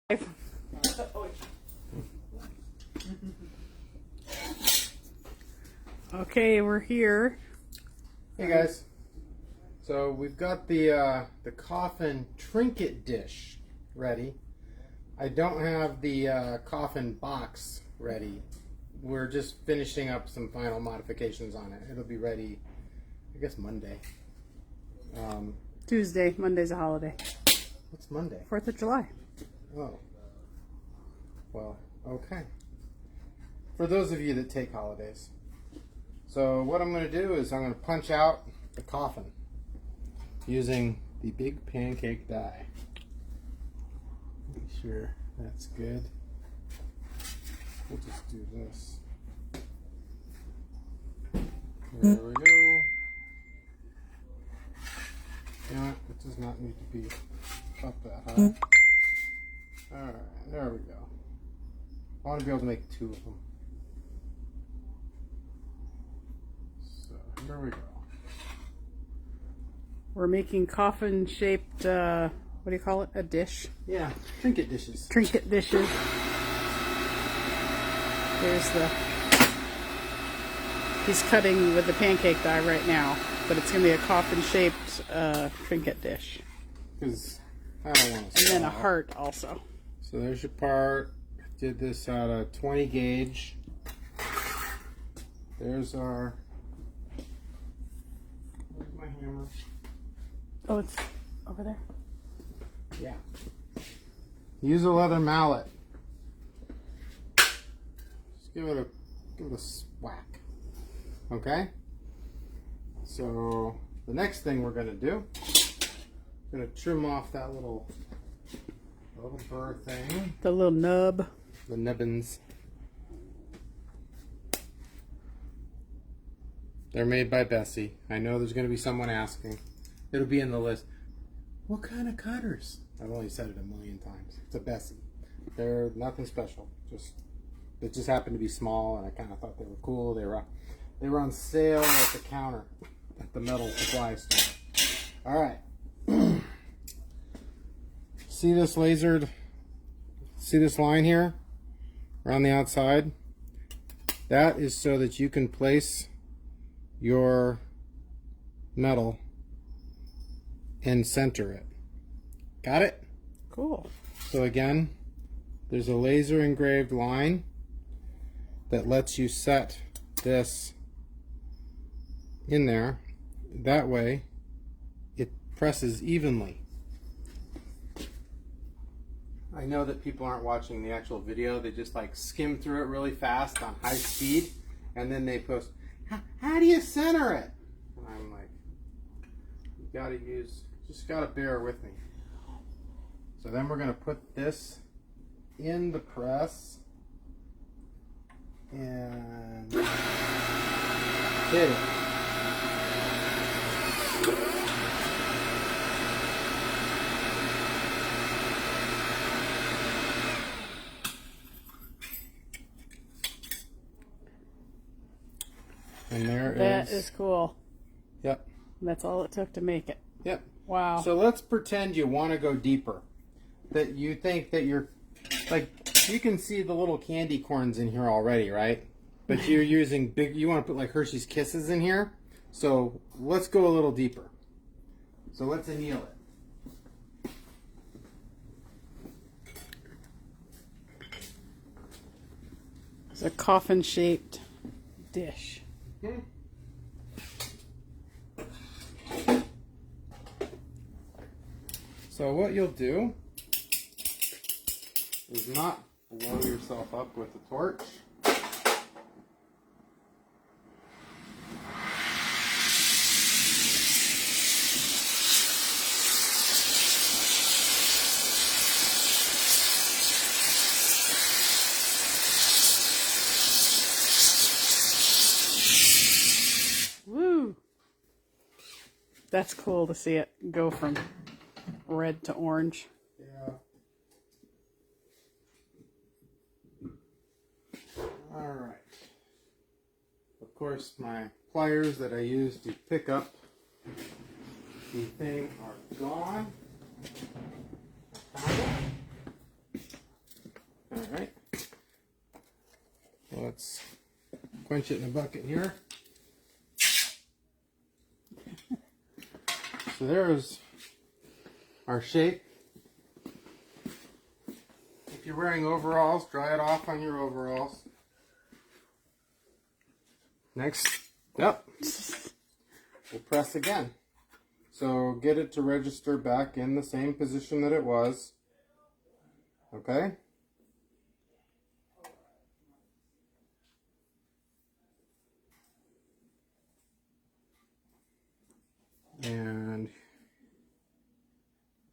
Okay, we're here. Hey guys, so we've got the Coffin Trinket dish ready. I don't have the Coffin box ready. We're just finishing up some final modifications on it. It'll be ready, I guess, Monday. Tuesday. Monday's a holiday. What's Monday? 4th of July. Oh. Well, okay. For those of you that take holidays. So what I'm going to do is I'm going to punch out the coffin using the big pancake die. Make sure that's good. We'll just do this. There we go. You know what? It does not need to be up that high. Alright, there we go. I want to be able to make 2 of them. So, here we go. We're making coffin-shaped, what do you call it? A dish? Yeah, trinket dishes. Trinket dishes. There's he's cutting with the pancake die right now, but it's going to be a coffin-shaped trinket dish. Because I don't want to. And then a heart also. So there's your part. Did this out of 20 gauge. There's our. Where's my hammer? Oh, it's over there? Yeah. Use a leather mallet. Just give it a whack. Okay? So the next thing we're gonna do, I'm gonna trim off that little burr thing. The little nub. The nubbins. They're made by Bessie. I know there's going to be someone asking. It'll be in the list. What kind of cutters? I've only said it a million times. It's a Bessie. They're nothing special. They just happen to be small, and I kind of thought they were cool. They were on sale at the counter at the metal supply store. All right. See this lasered? See this line here around the outside? That is so that you can place your metal and center it. Got it? Cool. So again, there's a laser engraved line that lets you set this in there. That way it presses evenly. I know that people aren't watching the actual video. They just like skim through it really fast on high speed, and then they post, how do you center it? And I'm like, just gotta bear with me. So then we're gonna put this in the press and hit it. And That is cool. Yep. That's all it took to make it. Yep. Wow. So let's pretend you want to go deeper. That you think that you're, like, you can see the little candy corns in here already, right? But you're using you want to put like Hershey's Kisses in here. So let's go a little deeper. So let's anneal it. It's a coffin-shaped dish. So what you'll do is not blow yourself up with the torch. Woo! That's cool to see it go from red to orange. Yeah. All right. Of course, my pliers that I used to pick up the thing are gone. Found it. Alright. Let's quench it in a bucket here. So there's our shape. If you're wearing overalls, dry it off on your overalls. Next, yep, we'll press again. So get it to register back in the same position that it was. Okay? And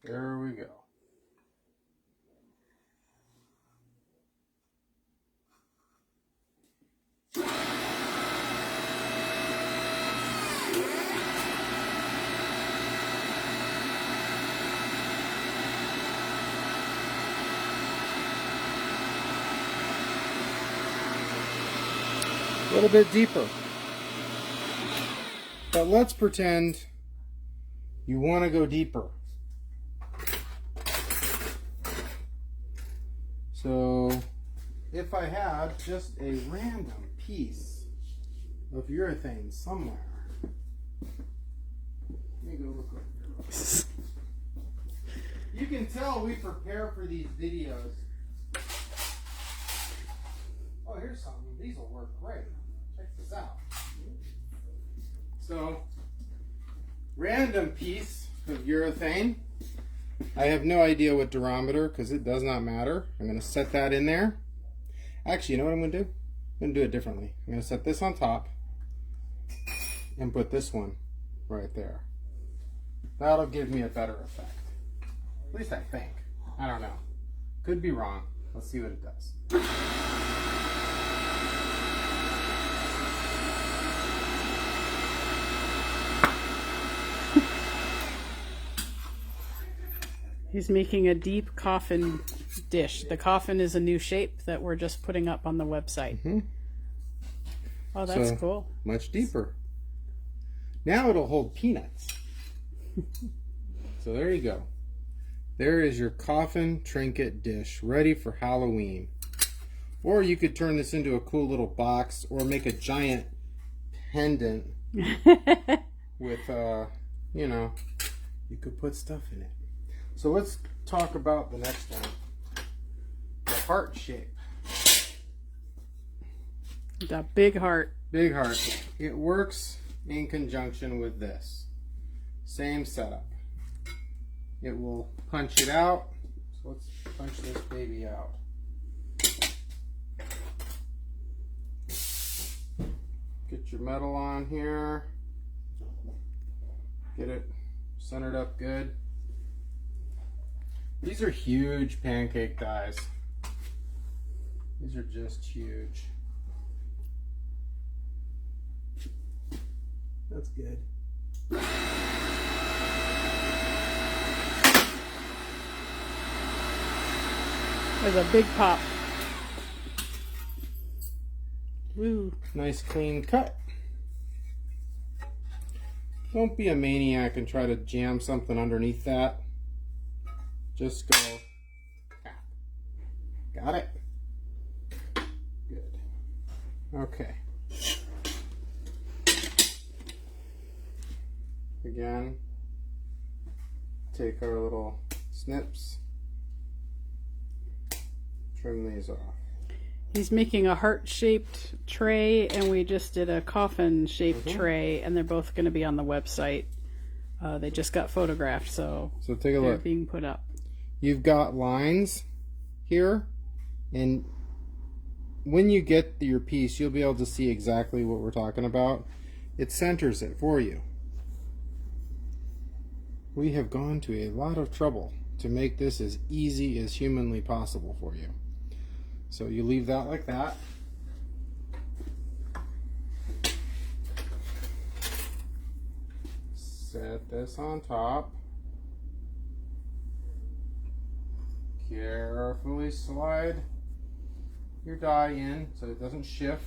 there we go. A little bit deeper. But let's pretend you want to go deeper. So if I had just a random piece of urethane somewhere, let me go look over here. You can tell we prepare for these videos. Oh, here's something. These will work great. Check this out. So, random piece of urethane. I have no idea what durometer because it does not matter. I'm going to set that in there. Actually, you know what I'm going to do? I'm going to do it differently. I'm going to set this on top and put this one right there. That'll give me a better effect. At least I think. I don't know. Could be wrong. Let's see what it does. He's making a deep coffin dish. The coffin is a new shape that we're just putting up on the website. Mm-hmm. Oh, that's cool. Much deeper. Now it'll hold peanuts. So there you go. There is your coffin trinket dish ready for Halloween. Or you could turn this into a cool little box or make a giant pendant with, you know, you could put stuff in it. So let's talk about the next one. The heart shape. The big heart. Big heart. It works in conjunction with this. Same setup. It will punch it out. So let's punch this baby out. Get your metal on here. Get it centered up good. These are huge pancake dies. These are just huge. That's good. There's a big pop. Woo. Nice clean cut. Don't be a maniac and try to jam something underneath that. Just go tap. Got it? Good. Okay. Again, take our little snips, trim these off. He's making a heart-shaped tray, and we just did a coffin-shaped tray, and they're both going to be on the website. They just got photographed, so take a they're look. being put up. You've got lines here, and when you get your piece, you'll be able to see exactly what we're talking about. It centers it for you. We have gone to a lot of trouble to make this as easy as humanly possible for you. So you leave that like that. Set this on top. Carefully slide your die in so it doesn't shift.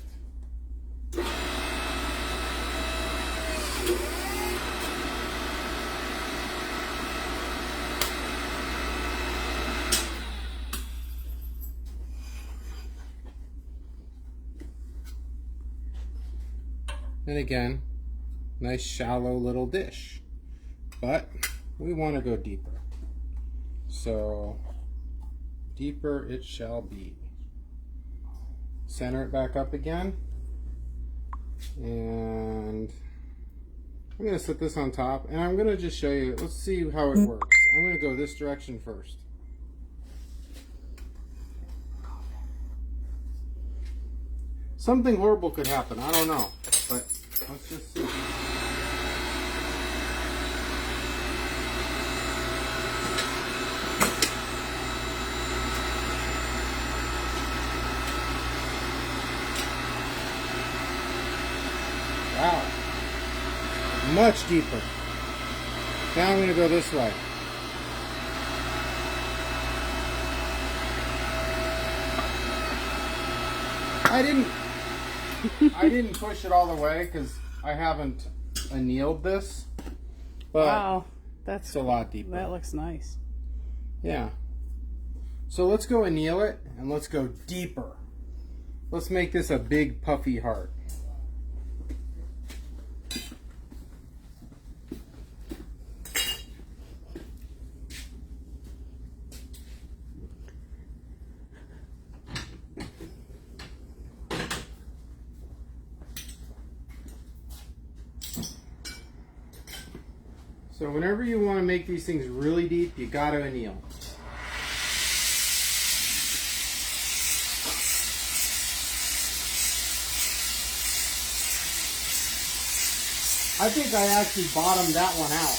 And again, nice shallow little dish. But we want to go deeper. So deeper it shall be. Center it back up again. And I'm going to set this on top, and I'm going to just show you, let's see how it works. I'm going to go this direction first. Something horrible could happen, I don't know, but let's just see. Wow. Much deeper. Now I'm going to go this way. I didn't push it all the way because I haven't annealed this. But wow, that's it's a lot deeper. That looks nice. Yeah. So let's go anneal it and let's go deeper. Let's make this a big puffy heart. So whenever you want to make these things really deep, you got to anneal. I think I actually bottomed that one out.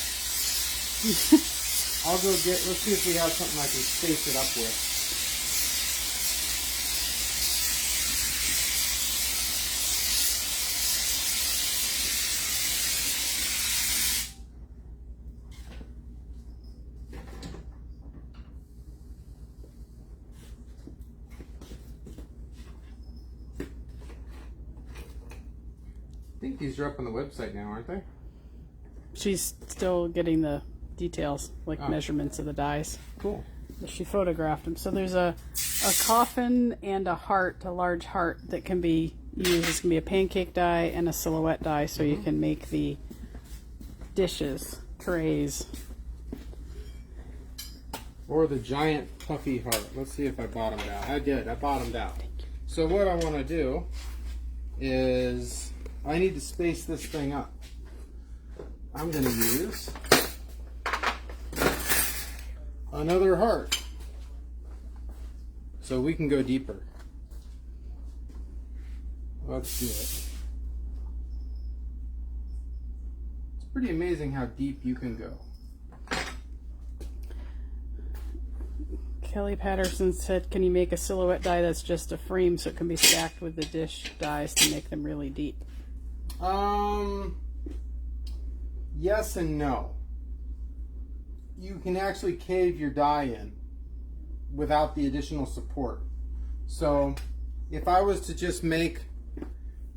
I'll go get, let's see if we have something I can space it up with. I think these are up on the website now, aren't they? She's still getting the details, like measurements of the dies. Cool. She photographed them. So there's a coffin and a heart, a large heart that can be used. This can be a pancake die and a silhouette die, so you can make the dishes, trays. Or the giant puffy heart. Let's see if I bottomed out. I did. I bottomed out. So what I want to do is I need to space this thing up. I'm going to use another heart so we can go deeper. Let's do it. It's pretty amazing how deep you can go. Kelly Patterson said, can you make a silhouette die that's just a frame so it can be stacked with the dish dies to make them really deep? Yes and no. You can actually cave your die in without the additional support. So if I was to just make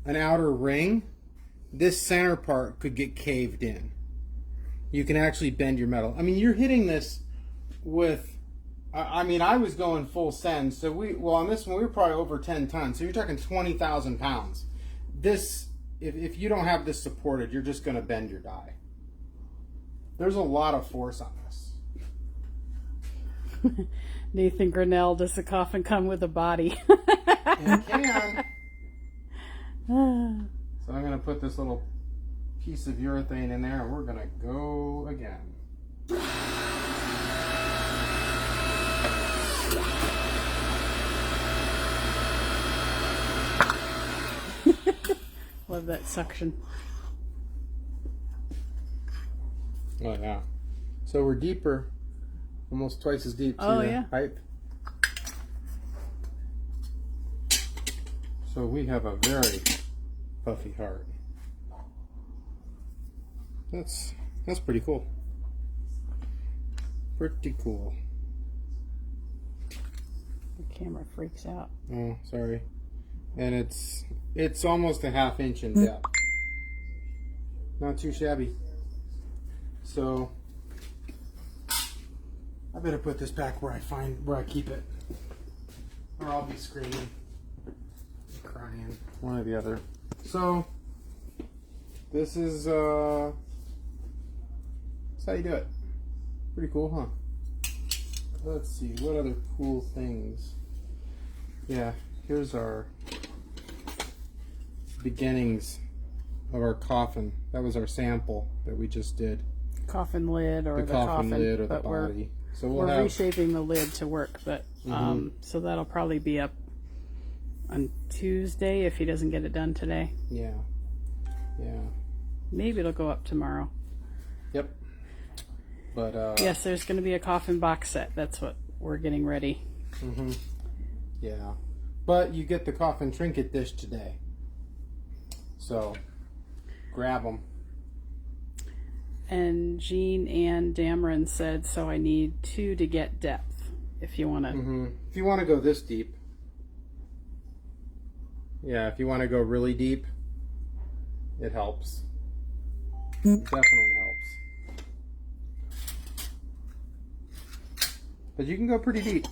an outer ring, this center part could get caved in. You can actually bend your metal. I mean, you're hitting this with, I mean, I was going full send. So on this one, we were probably over 10 tons. So you're talking 20,000 pounds. This, if you don't have this supported, you're just going to bend your die. There's a lot of force on this. Nathan Grinnell, does the coffin come with a body? It can. So I'm going to put this little piece of urethane in there and we're going to go again. Love that suction. Oh yeah. So we're deeper, almost twice as deep. Oh yeah. Height. So we have a very puffy heart. That's pretty cool. Pretty cool. The camera freaks out. Oh, sorry. And it's almost a ½ inch in depth. Not too shabby. So I better put this back where I keep it, or I'll be screaming, crying, one or the other. So this is that's how you do it. Pretty cool, huh? Let's see, what other cool things? Yeah, here's our beginnings of our coffin. That was our sample that we just did. Coffin lid or the coffin coffin lid or the but body. So we're we'll have reshaping the lid to work, but so that'll probably be up on Tuesday if he doesn't get it done today. yeah. Maybe it'll go up tomorrow. Yep. But Yes, there's going to be a coffin box set. That's what we're getting ready. yeah. But you get the coffin trinket dish today. So grab them. And Jean and Dameron said, so I need 2 to get depth if you want to. If you want to go this deep. Yeah, if you want to go really deep, it helps. It definitely helps. But you can go pretty deep.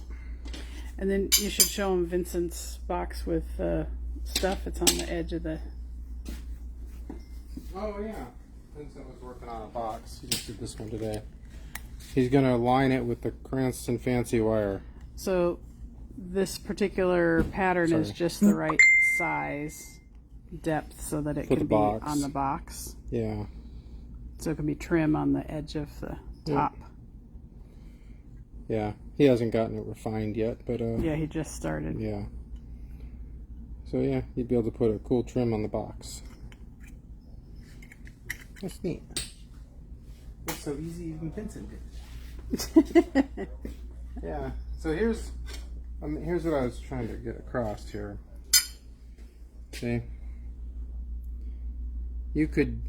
And then you should show him Vincent's box with stuff. It's on the edge of the... Oh, yeah. Vincent was working on a box. He just did this one today. He's going to line it with the Cranston fancy wire. So this particular pattern is just the right size, depth, so that it For can the be box. on the box. Yeah. So it can be trim on the edge of the top. Yeah. He hasn't gotten it refined yet, but Yeah, he just started. yeah. So yeah, you'd be able to put a cool trim on the box. That's neat. It's so easy, even Vincent did. Yeah. So here's what I was trying to get across here. See, you could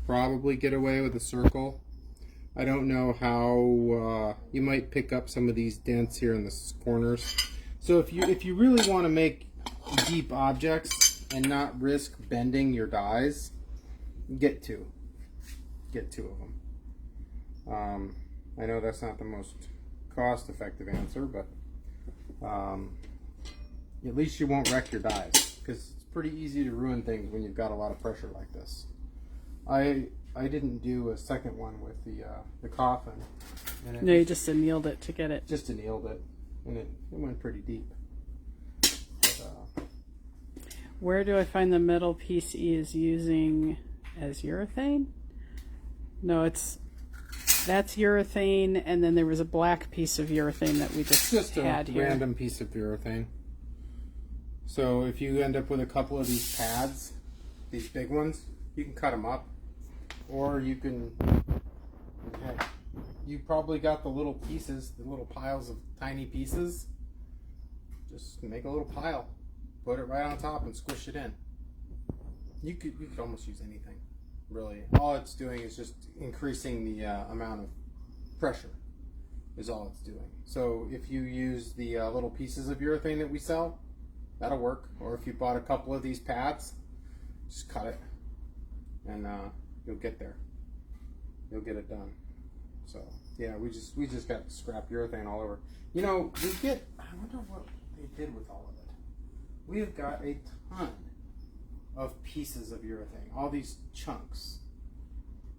probably get away with a circle. I don't know how you might pick up some of these dents here in the corners. So if you really want to make deep objects and not risk bending your dies, get 2 of them. I know that's not the most cost-effective answer, but at least you won't wreck your dies, because it's pretty easy to ruin things when you've got a lot of pressure like this. I didn't do a second one with the coffin. And No, you just annealed it to get it. just annealed it, and it went pretty deep. But, Where do I find the metal piece he is using as urethane? No, that's urethane, and then there was a black piece of urethane that we just a had here. random piece of urethane. So if you end up with a couple of these pads, these big ones, you can cut them up, or you can. Heck, you probably got the little pieces, the little piles of tiny pieces. Just make a little pile, put it right on top, and squish it in. You could almost use anything, really. All it's doing is just increasing the amount of pressure. Is all it's doing. So if you use the little pieces of urethane that we sell, that'll work. Or if you bought a couple of these pads, just cut it, and you'll get there. You'll get it done. So yeah, we just got scrap urethane all over. You know, we get. I wonder what they did with all of it. We have got a ton of pieces of urethane. All these chunks.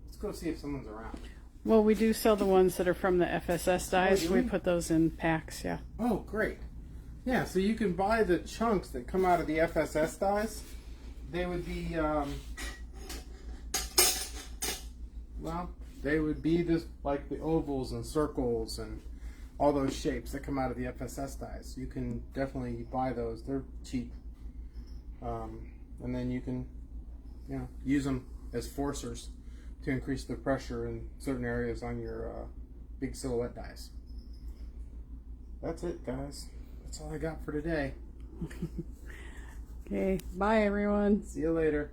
Let's go see if someone's around. Well, we do sell the ones that are from the FSS dies. do We we? put those in packs, yeah. Oh, great. Yeah, so you can buy the chunks that come out of the FSS dies. They would be, well, they would be this, like the ovals and circles and all those shapes that come out of the FSS dies. You can definitely buy those. They're cheap. And then you can, use them as forcers to increase the pressure in certain areas on your big silhouette dies. That's it, guys. That's all I got for today. Okay, bye everyone. See you later.